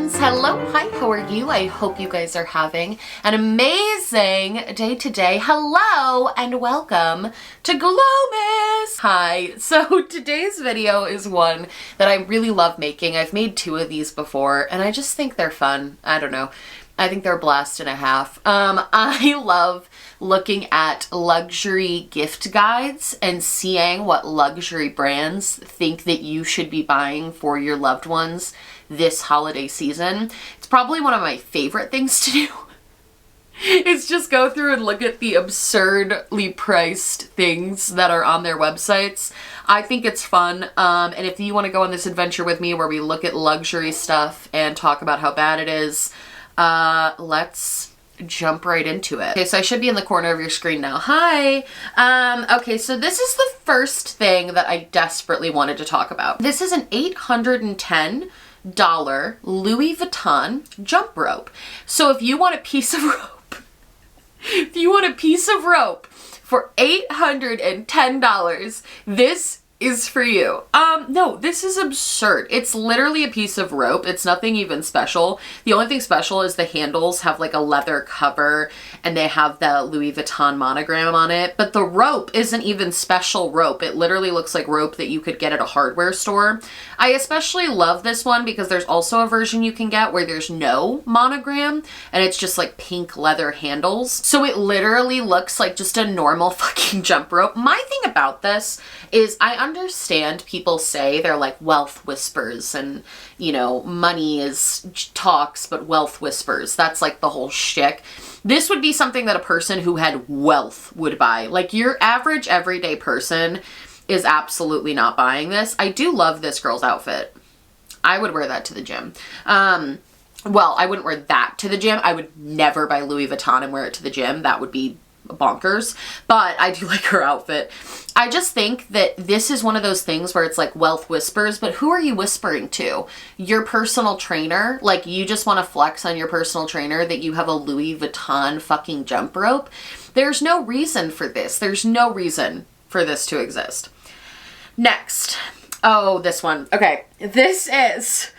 friends. Hello, hi, how are you? I hope you guys are having an amazing day today. Hello and welcome to Glomus. Hi, so today's video is one that I really love making. I've made two of these before and I just think they're fun. I don't know. I think they're a blast and a half. I love looking at luxury gift guides and seeing what luxury brands think that you should be buying for your loved ones this holiday season. It's probably one of my favorite things to do. It's just go through and look at the absurdly priced things that are on their websites. I think it's fun. And if you want to go on this adventure with me where we look at luxury stuff and talk about how bad it is, let's jump right into it. Okay, so I should be in the corner of your screen now. Hi! Okay, so this is the first thing that I desperately wanted to talk about. This is an $810 Louis Vuitton jump rope. So if you want a piece of rope, for $810, this is for you. No, this is absurd. It's literally a piece of rope. It's nothing even special. The only thing special is the handles have like a leather cover and they have the Louis Vuitton monogram on it. But the rope isn't even special rope. It literally looks like rope that you could get at a hardware store. I especially love this one because there's also a version you can get where there's no monogram and it's just like pink leather handles. So it literally looks like just a normal fucking jump rope. My thing about this is I understand people say they're like wealth whispers and, you know, money is talks, but wealth whispers. That's like the whole shtick. This would be something that a person who had wealth would buy. Like your average everyday person is absolutely not buying this. I do love this girl's outfit. I would wear that to the gym. Well, I wouldn't wear that to the gym. I would never buy Louis Vuitton and wear it to the gym. That would be bonkers, but I do like her outfit. I just think that this is one of those things where it's like wealth whispers, but who are you whispering to? Your personal trainer? Like you just want to flex on your personal trainer that you have a Louis Vuitton fucking jump rope? There's no reason for this. There's no reason for this to exist. Next. Oh, this one. Okay. This is...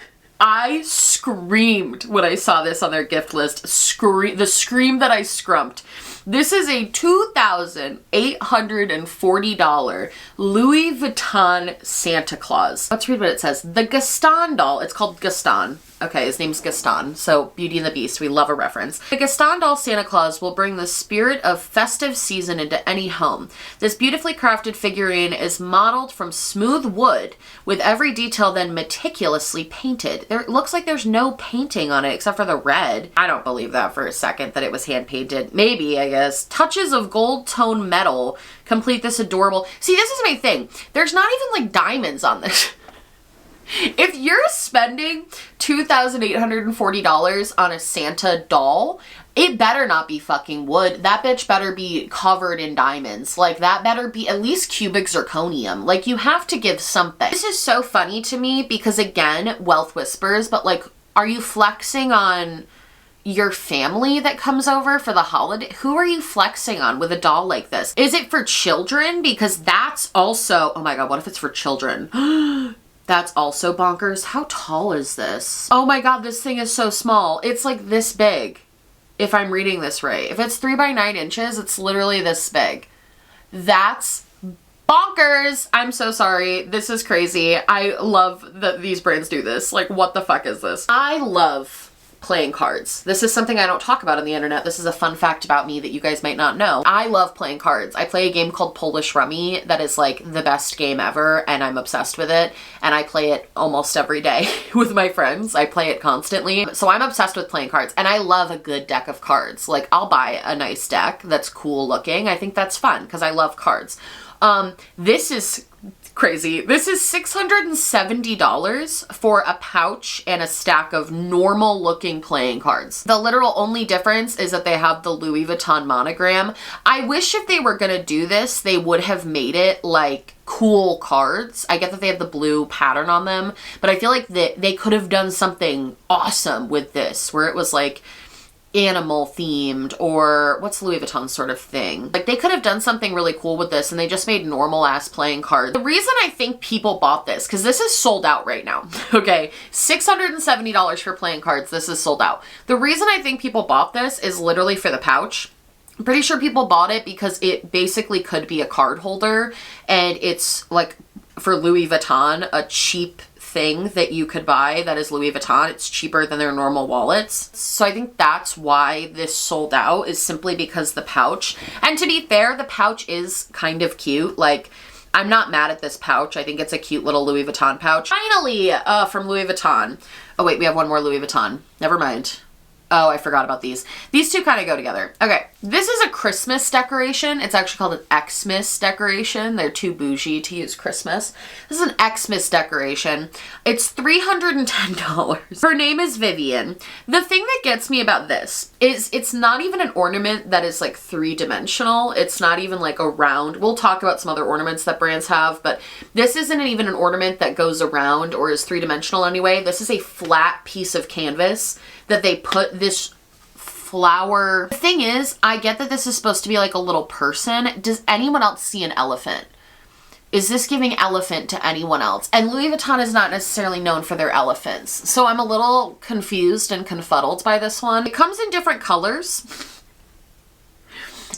I screamed when I saw this on their gift list. The scream that I scrumped. This is a $2,840 Louis Vuitton Santa Claus. Let's read what it says. The Gaston doll. It's called Gaston. Okay, his name's Gaston. So Beauty and the Beast. We love a reference. The Gaston doll Santa Claus will bring the spirit of festive season into any home. This beautifully crafted figurine is modeled from smooth wood with every detail then meticulously painted. It looks like there's no painting on it except for the red. I don't believe that for a second that it was hand painted. Maybe, I guess. Touches of gold tone metal complete this adorable... See, this is my thing. There's not even like diamonds on this. If you're spending $2,840 on a Santa doll, it better not be fucking wood. That bitch better be covered in diamonds. Like that better be at least cubic zirconium. Like you have to give something. This is so funny to me because again, wealth whispers, but like, are you flexing on your family that comes over for the holiday? Who are you flexing on with a doll like this? Is it for children? Because that's also, oh my God, what if it's for children? That's also bonkers. How tall is this? Oh my God, this thing is so small. It's like this big, if I'm reading this right. If it's 3 by 9 inches, it's literally this big. That's bonkers. I'm so sorry. This is crazy. I love that these brands do this. Like, what the fuck is this? I love playing cards. This is something I don't talk about on the internet. This is a fun fact about me that you guys might not know. I love playing cards. I play a game called Polish Rummy that is like the best game ever and I'm obsessed with it and I play it almost every day with my friends. I play it constantly. So I'm obsessed with playing cards and I love a good deck of cards. Like I'll buy a nice deck that's cool looking. I think that's fun because I love cards. This is crazy. This is $670 for a pouch and a stack of normal looking playing cards. The literal only difference is that they have the Louis Vuitton monogram. I wish if they were gonna do this, they would have made it like cool cards. I get that they have the blue pattern on them, but I feel like they could have done something awesome with this where it was like animal themed, or what's Louis Vuitton sort of thing. Like they could have done something really cool with this and they just made normal ass playing cards. The reason I think people bought this, because this is sold out right now, okay? $670 for playing cards, this is sold out. The reason I think people bought this is literally for the pouch. I'm pretty sure people bought it because it basically could be a card holder, and it's like for Louis Vuitton, a cheap thing that you could buy that is Louis Vuitton. It's cheaper than their normal wallets. So I think that's why this sold out, is simply because the pouch. And to be fair, the pouch is kind of cute. Like, I'm not mad at this pouch. I think it's a cute little Louis Vuitton pouch. Finally, from Louis Vuitton. Oh wait, we have one more Louis Vuitton. Never mind. Oh, I forgot about these. These two kind of go together. Okay, this is a Christmas decoration. It's actually called an Xmas decoration. They're too bougie to use Christmas. This is an Xmas decoration. It's $310. Her name is Vivian. The thing that gets me about this is it's not even an ornament that is like three-dimensional. It's not even like a round. We'll talk about some other ornaments that brands have, but this isn't even an ornament that goes around or is three-dimensional anyway. This is a flat piece of canvas that they put this flower. The thing is, I get that this is supposed to be like a little person. Does anyone else see an elephant? Is this giving elephant to anyone else? And Louis Vuitton is not necessarily known for their elephants. So I'm a little confused and confuddled by this one. It comes in different colors.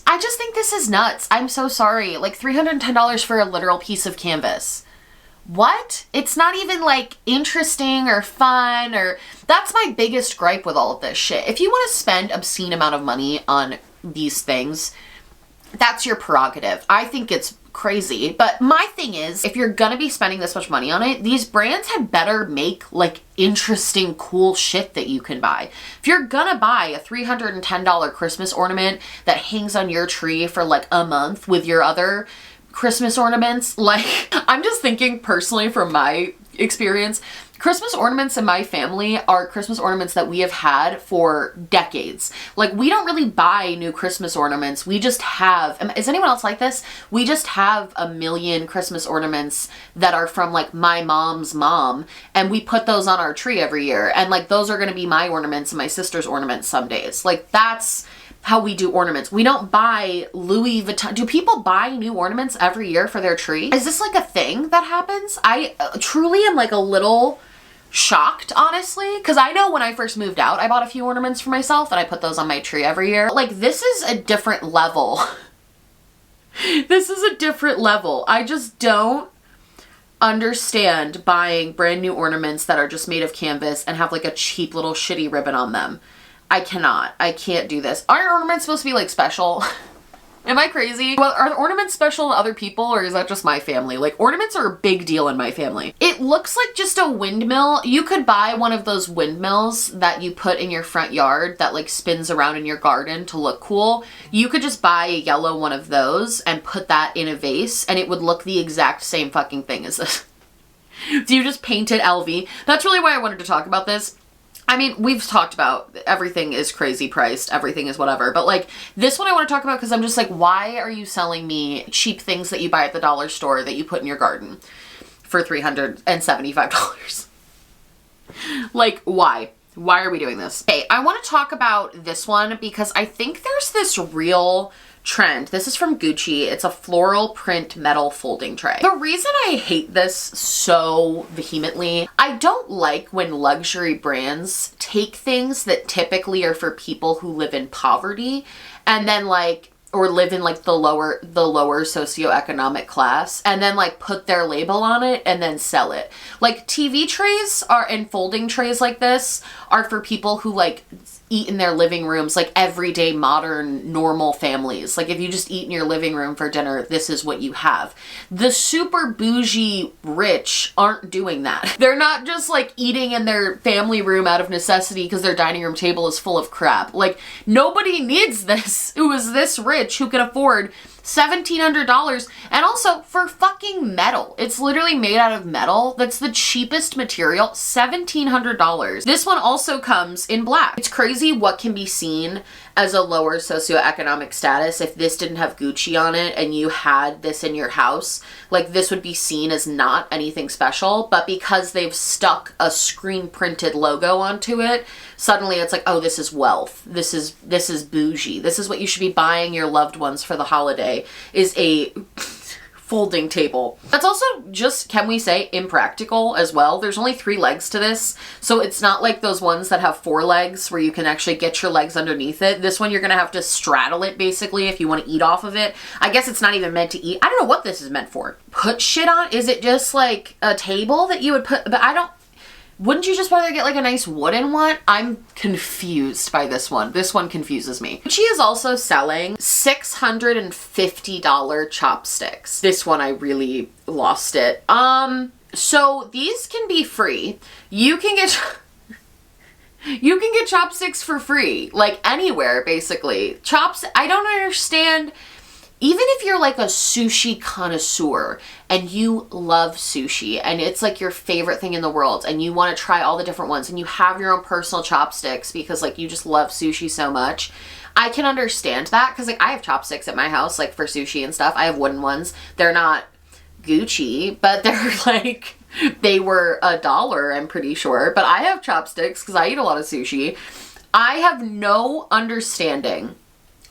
I just think this is nuts. I'm so sorry. Like $310 for a literal piece of canvas. What? It's not even like interesting or fun, or that's my biggest gripe with all of this shit. If you want to spend obscene amount of money on these things, that's your prerogative. I think it's crazy. But my thing is, if you're gonna be spending this much money on it, these brands had better make like interesting, cool shit that you can buy. If you're gonna buy a $310 Christmas ornament that hangs on your tree for like a month with your other Christmas ornaments, like, I'm just thinking personally from my experience, Christmas ornaments in my family are Christmas ornaments that we have had for decades. Like, we don't really buy new Christmas ornaments. We just have, is anyone else like this? We just have a million Christmas ornaments that are from like my mom's mom, and we put those on our tree every year. And like, those are going to be my ornaments and my sister's ornaments some days. Like, that's how we do ornaments. We don't buy Louis Vuitton. Do people buy new ornaments every year for their tree? Is this like a thing that happens? I truly am like a little shocked, honestly, because I know when I first moved out, I bought a few ornaments for myself and I put those on my tree every year. Like, this is a different level. This is a different level. I just don't understand buying brand new ornaments that are just made of canvas and have like a cheap little shitty ribbon on them. I can't do this. Are ornaments supposed to be like special? Am I crazy? Well, are the ornaments special to other people, or is that just my family? Like, ornaments are a big deal in my family. It looks like just a windmill. You could buy one of those windmills that you put in your front yard that like spins around in your garden to look cool. You could just buy a yellow one of those and put that in a vase and it would look the exact same fucking thing as this. Do you just paint it LV? That's really why I wanted to talk about this. I mean, we've talked about everything is crazy priced, everything is whatever, but like this one I want to talk about because I'm just like, why are you selling me cheap things that you buy at the dollar store that you put in your garden for $375? Like, why? Why are we doing this? Okay, I want to talk about this one because I think there's this real trend. This is from Gucci. It's a floral print metal folding tray. The reason I hate this so vehemently, I don't like when luxury brands take things that typically are for people who live in poverty and then like, or live in like the lower socioeconomic class, and then like put their label on it and then sell it. Like TV trays are, and folding trays like this are for people who like eat in their living rooms, like everyday modern normal families. Like if you just eat in your living room for dinner, this is what you have. The super bougie rich aren't doing that. They're not just like eating in their family room out of necessity because their dining room table is full of crap. Like nobody needs this who is this rich, who can afford $1,700. And also for fucking metal. It's literally made out of metal. That's the cheapest material. $1,700. This one also comes in black. It's crazy what can be seen as a lower socioeconomic status. If this didn't have Gucci on it and you had this in your house, like this would be seen as not anything special, but because they've stuck a screen printed logo onto it, suddenly it's like, oh, this is wealth. This is bougie. This is what you should be buying your loved ones for the holiday, is a folding table. That's also just, can we say, impractical as well. There's only 3 legs to this, so it's not like those ones that have 4 legs where you can actually get your legs underneath it. This one you're gonna have to straddle it basically if you want to eat off of it. I guess it's not even meant to eat. I don't know what this is meant for. Put shit on? Is it just like a table that you would put? But I don't, wouldn't you just rather get like a nice wooden one? I'm confused by this one. This one confuses me. She is also selling $650 chopsticks. This one I really lost it. So these can be free. You can get chopsticks for free, like anywhere basically. I don't understand. Even if you're like a sushi connoisseur and you love sushi and it's like your favorite thing in the world and you want to try all the different ones and you have your own personal chopsticks because like you just love sushi so much, I can understand that, because like I have chopsticks at my house like for sushi and stuff. I have wooden ones. They're not Gucci, but they're like, they were $1, I'm pretty sure. But I have chopsticks because I eat a lot of sushi. I have no understanding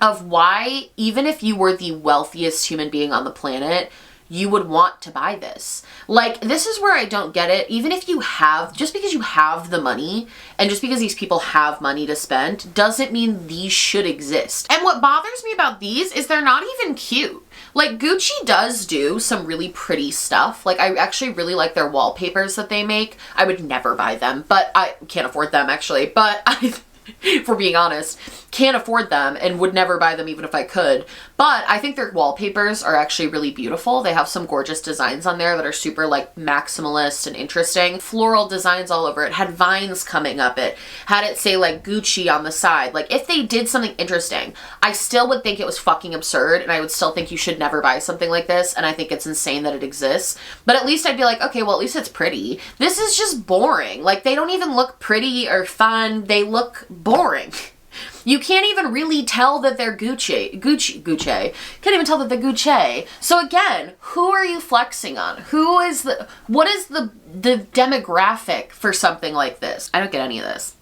of why, even if you were the wealthiest human being on the planet, you would want to buy this. Like, this is where I don't get it. Even if you have, just because you have the money and just because these people have money to spend doesn't mean these should exist. And what bothers me about these is they're not even cute. Like, Gucci does do some really pretty stuff. Like, I actually really like their wallpapers that they make. I would never buy them, but I can't afford them actually, but for being honest, can't afford them and would never buy them even if I could. But I think their wallpapers are actually really beautiful. They have some gorgeous designs on there that are super like maximalist and interesting. Floral designs all over it. Had vines coming up it. Had it say like Gucci on the side. Like, if they did something interesting, I still would think it was fucking absurd and I would still think you should never buy something like this, and I think it's insane that it exists. But at least I'd be like, okay, well at least it's pretty. This is just boring. Like, they don't even look pretty or fun. They look boring. You can't even really tell that they're Gucci. Can't even tell that they're Gucci. So again, who are you flexing on? What is the demographic for something like this? I don't get any of this.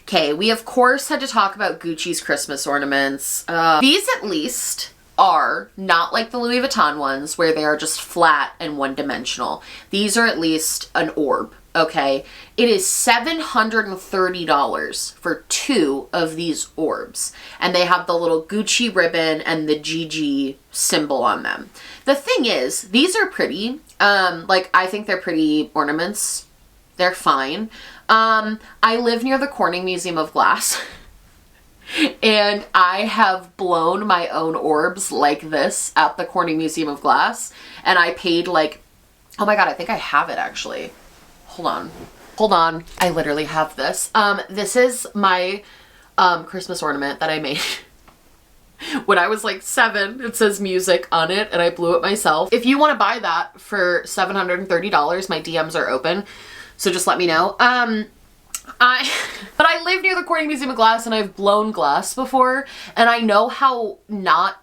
Okay, we of course had to talk about Gucci's Christmas ornaments. These at least are not like the Louis Vuitton ones where they are just flat and one-dimensional. These are at least an orb. Okay, it is $730 for 2 of these orbs, and they have the little Gucci ribbon and the GG symbol on them. The thing is, these are pretty. Like, I think they're pretty ornaments. They're fine. I live near the Corning Museum of Glass, and I have blown my own orbs like this at the Corning Museum of Glass, and I paid like, oh my god, I think I have it actually. Hold on. I literally have this. This is my Christmas ornament that I made when I was like 7. It says music on it and I blew it myself. If you want to buy that for $730, my DMs are open. So just let me know. But I live near the Corning Museum of Glass and I've blown glass before, and I know how not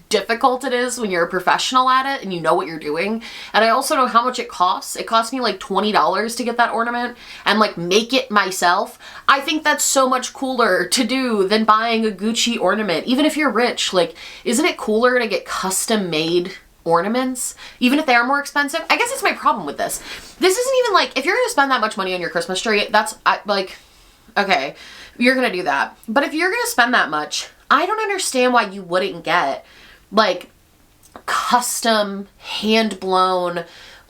difficult it is when you're a professional at it and you know what you're doing. And I also know how much it costs. It cost me like $20 to get that ornament and like make it myself. I think that's so much cooler to do than buying a Gucci ornament. Even if you're rich, like, isn't it cooler to get custom made ornaments, even if they are more expensive? I guess it's my problem with this. This isn't even like, if you're gonna spend that much money on your Christmas tree, that's like, okay, you're gonna do that. But if you're gonna spend that much, I don't understand why you wouldn't get like custom hand blown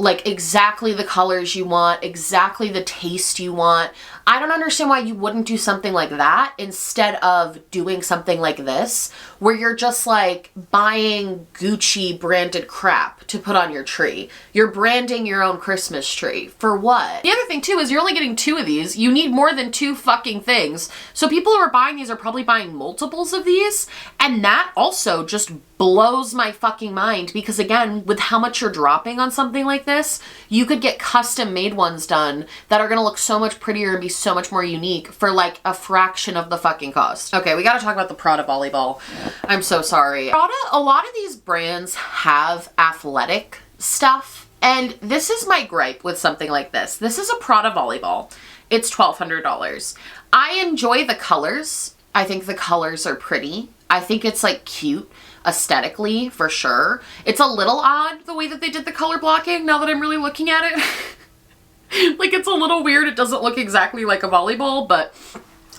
like exactly the colors you want, exactly the taste you want. I don't understand why you wouldn't do something like that instead of doing something like this, where you're just like buying Gucci branded crap to put on your tree. You're branding your own Christmas tree. For what? The other thing too is you're only getting 2 of these. You need more than 2 fucking things. So people who are buying these are probably buying multiples of these. And that also just blows my fucking mind, because again, with how much you're dropping on something like this, you could get custom made ones done that are gonna look so much prettier and be so much more unique for like a fraction of the fucking cost. Okay, we gotta talk about the Prada volleyball. I'm so sorry. Prada, a lot of these brands have athletic stuff, and this is my gripe with something like this. This is a Prada volleyball. It's $1,200. I enjoy the colors. I think the colors are pretty. I think it's like cute aesthetically, for sure. It's a little odd the way that they did the color blocking now that I'm really looking at it. Like, it's a little weird. It doesn't look exactly like a volleyball, but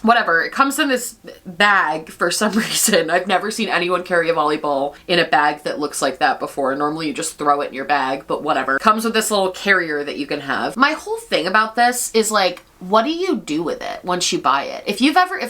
whatever. It comes in this bag for some reason. I've never seen anyone carry a volleyball in a bag that looks like that before. Normally you just throw it in your bag, but whatever. It comes with this little carrier that you can have. My whole thing about this is like, what do you do with it once you buy it? If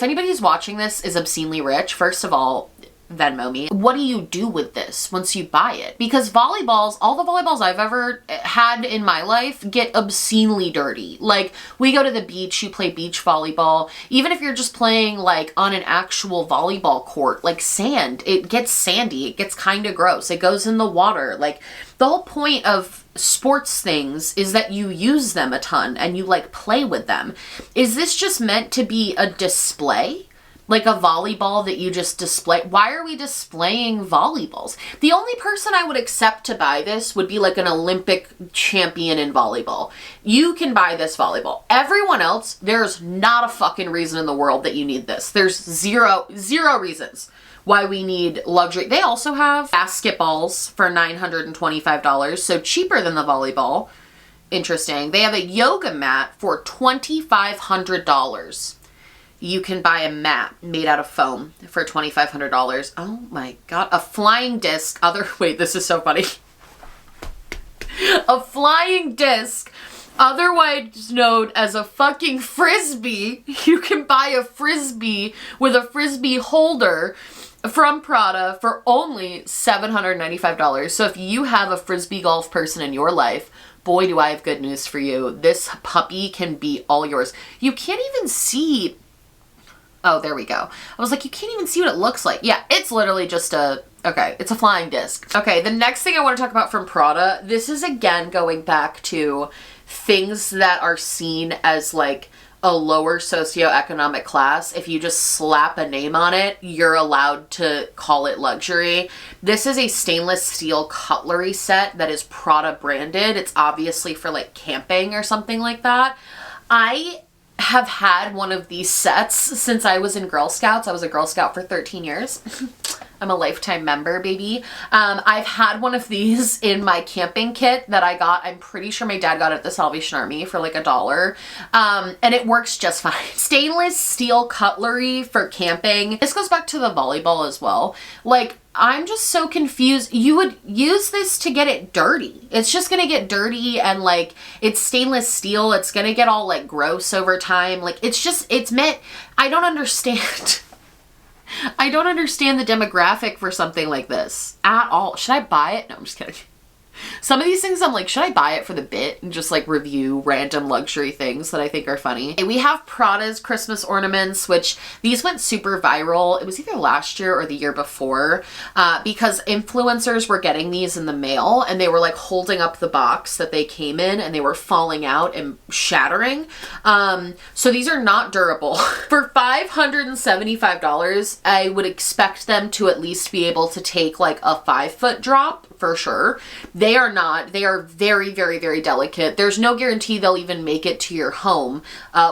anybody who's watching this is obscenely rich, first of all, Venmo me. What do you do with this once you buy it? Because volleyballs, all the volleyballs I've ever had in my life get obscenely dirty. Like, we go to the beach, you play beach volleyball. Even if you're just playing like on an actual volleyball court, like sand, it gets sandy, it gets kind of gross, it goes in the water. Like, the whole point of sports things is that you use them a ton and you like play with them. Is this just meant to be a display? Like a volleyball that you just display? Why are we displaying volleyballs? The only person I would accept to buy this would be like an Olympic champion in volleyball. You can buy this volleyball. Everyone else, there's not a fucking reason in the world that you need this. There's zero reasons why we need luxury. They also have basketballs for $925, so cheaper than the volleyball. Interesting. They have a yoga mat for $2,500. You can buy a mat made out of foam for $2,500. Oh my God. A flying disc. Wait, this is so funny. A flying disc, otherwise known as a fucking frisbee. You can buy a frisbee with a frisbee holder from Prada for only $795. So if you have a frisbee golf person in your life, boy, do I have good news for you. This puppy can be all yours. You can't even see. Oh, there we go. I was like, you can't even see what it looks like. Yeah, it's literally just it's a flying disc. Okay, the next thing I want to talk about from Prada, this is again going back to things that are seen as like a lower socioeconomic class. If you just slap a name on it, you're allowed to call it luxury. This is a stainless steel cutlery set that is Prada branded. It's obviously for like camping or something like that. I have had one of these sets since I was in Girl Scouts. I was a Girl Scout for 13 years. I'm a lifetime member, baby. I've had one of these in my camping kit that I got. I'm pretty sure my dad got it at the Salvation Army for like $1. And it works just fine. Stainless steel cutlery for camping. This goes back to the volleyball as well. Like, I'm just so confused. You would use this to get it dirty. It's just gonna get dirty, and like, it's stainless steel. It's gonna get all like gross over time. Like, it's meant, I don't understand. I don't understand the demographic for something like this at all. Should I buy it? No, I'm just kidding. Some of these things I'm like, should I buy it for the bit and just like review random luxury things that I think are funny? We have Prada's Christmas ornaments, which these went super viral. It was either last year or the year before, because influencers were getting these in the mail and they were like holding up the box that they came in and they were falling out and shattering. So these are not durable. For $575, I would expect them to at least be able to take like a 5-foot drop for sure. They are not. They are very, very, very delicate. There's no guarantee they'll even make it to your home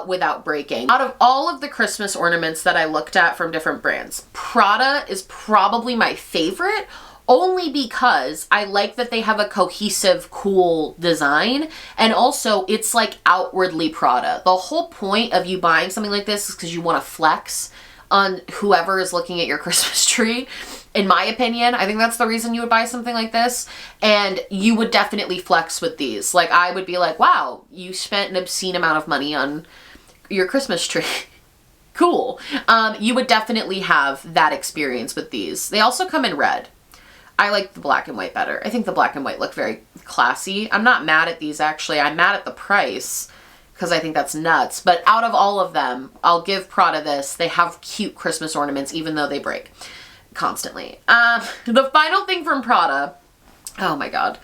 without breaking. Out of all of the Christmas ornaments that I looked at from different brands, Prada is probably my favorite, only because I like that they have a cohesive, cool design, and also it's like outwardly Prada. The whole point of you buying something like this is because you want to flex on whoever is looking at your Christmas tree. In my opinion, I think that's the reason you would buy something like this. And you would definitely flex with these. Like, I would be like, wow, you spent an obscene amount of money on your Christmas tree. Cool. You would definitely have that experience with these. They also come in red. I like the black and white better. I think the black and white look very classy. I'm not mad at these, actually. I'm mad at the price because I think that's nuts. But out of all of them, I'll give Prada this. They have cute Christmas ornaments, even though they break constantly. The final thing from Prada, oh my God,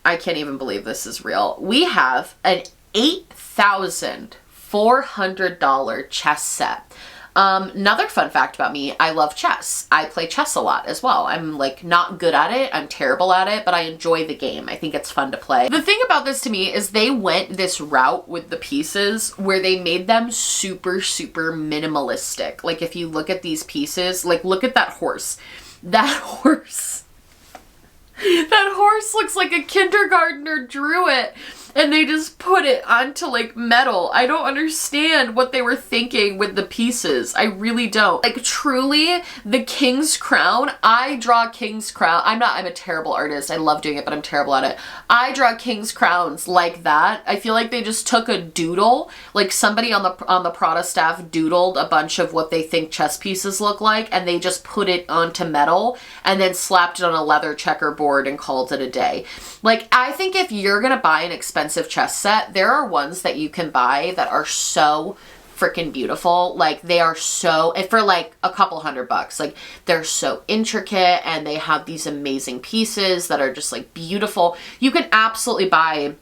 I can't even believe this is real. We have an $8,400 chess set. Another fun fact about me, I love chess. I play chess a lot as well. I'm like not good at it. I'm terrible at it, but I enjoy the game. I think it's fun to play. The thing about this to me is they went this route with the pieces where they made them super, super minimalistic. Like if you look at these pieces, like look at that horse. That horse looks like a kindergartner drew it. And they just put it onto like metal. I don't understand what they were thinking with the pieces. I really don't. Like truly, the king's crown, I draw king's crown. I'm a terrible artist. I love doing it, but I'm terrible at it. I draw king's crowns like that. I feel like they just took a doodle, like somebody on the Prada staff doodled a bunch of what they think chess pieces look like, and they just put it onto metal and then slapped it on a leather checkerboard and called it a day. Like, I think if you're gonna buy an expensive chess set, there are ones that you can buy that are so freaking beautiful. Like they are so, and for like a couple $100, like they're so intricate and they have these amazing pieces that are just like beautiful. You can absolutely buy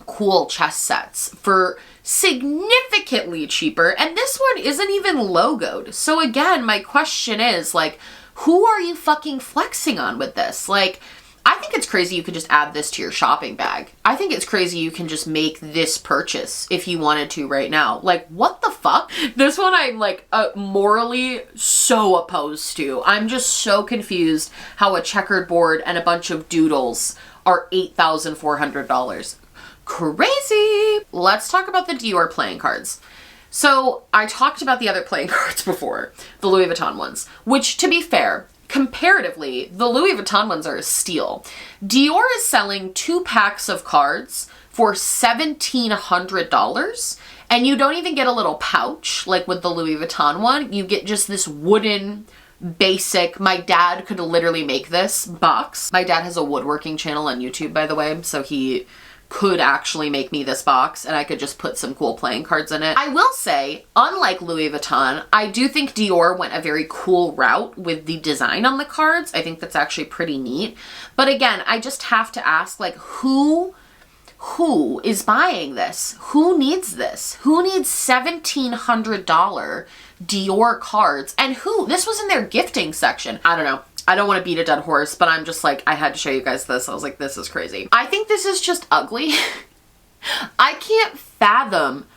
cool chess sets for significantly cheaper, and this one isn't even logoed. So again, my question is like, who are you fucking flexing on with this? Like, I think it's crazy you could just add this to your shopping bag. I think it's crazy you can just make this purchase if you wanted to right now. Like, what the fuck? This one I'm like morally so opposed to. I'm just so confused how a checkered board and a bunch of doodles are $8,400. Crazy. Let's talk about the Dior playing cards. So I talked about the other playing cards before, the Louis Vuitton ones, which to be fair, comparatively, the Louis Vuitton ones are a steal. Dior is selling 2 packs of cards for $1,700, and you don't even get a little pouch like with the Louis Vuitton one. You get just this wooden, basic, my dad could literally make this box. My dad has a woodworking channel on YouTube, by the way, so he could actually make me this box and I could just put some cool playing cards in it. I will say, unlike Louis Vuitton, I do think Dior went a very cool route with the design on the cards. I think that's actually pretty neat. But again, I just have to ask, like, who is buying this? Who needs this? Who needs $1,700 Dior cards? And who? This was in their gifting section. I don't know. I don't want to beat a dead horse, but I'm just like, I had to show you guys this. I was like, this is crazy. I think this is just ugly. I can't fathom.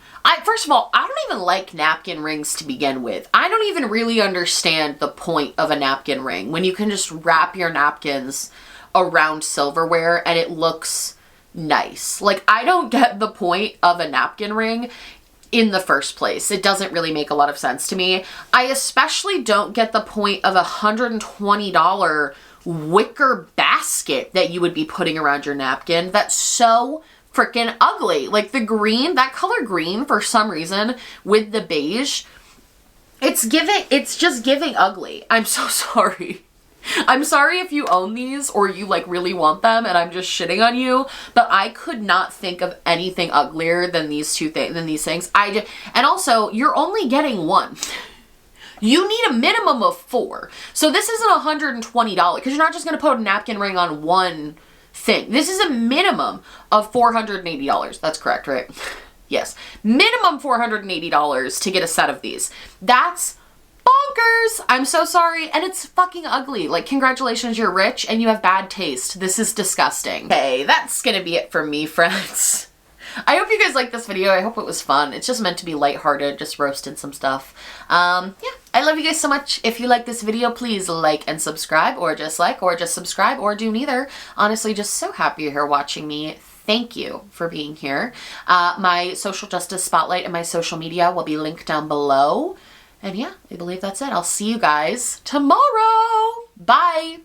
First of all, I don't even like napkin rings to begin with. I don't even really understand the point of a napkin ring when you can just wrap your napkins around silverware and it looks nice. Like, I don't get the point of a napkin ring in the first place. It doesn't really make a lot of sense to me. I especially don't get the point of a $120 wicker basket that you would be putting around your napkin. That's so freaking ugly. Like the green, that color green for some reason with the beige, it's just giving ugly. I'm so sorry. I'm sorry if you own these or you like really want them and I'm just shitting on you, but I could not think of anything uglier than these things. And also, you're only getting one. You need a minimum of 4. So this isn't $120 because you're not just going to put a napkin ring on one thing. This is a minimum of $480. That's correct, right? Yes. Minimum $480 to get a set of these. That's bonkers. I'm so sorry. And it's fucking ugly. Like, congratulations, you're rich and you have bad taste. This is disgusting. Okay, that's gonna be it for me, friends. I hope you guys liked this video. I hope it was fun. It's just meant to be lighthearted, just roasting some stuff. Yeah, I love you guys so much. If you like this video, please like and subscribe, or just like, or just subscribe, or do neither. Honestly, just so happy you're here watching me. Thank you for being here. My social justice spotlight and my social media will be linked down below. And yeah, I believe that's it. I'll see you guys tomorrow. Bye.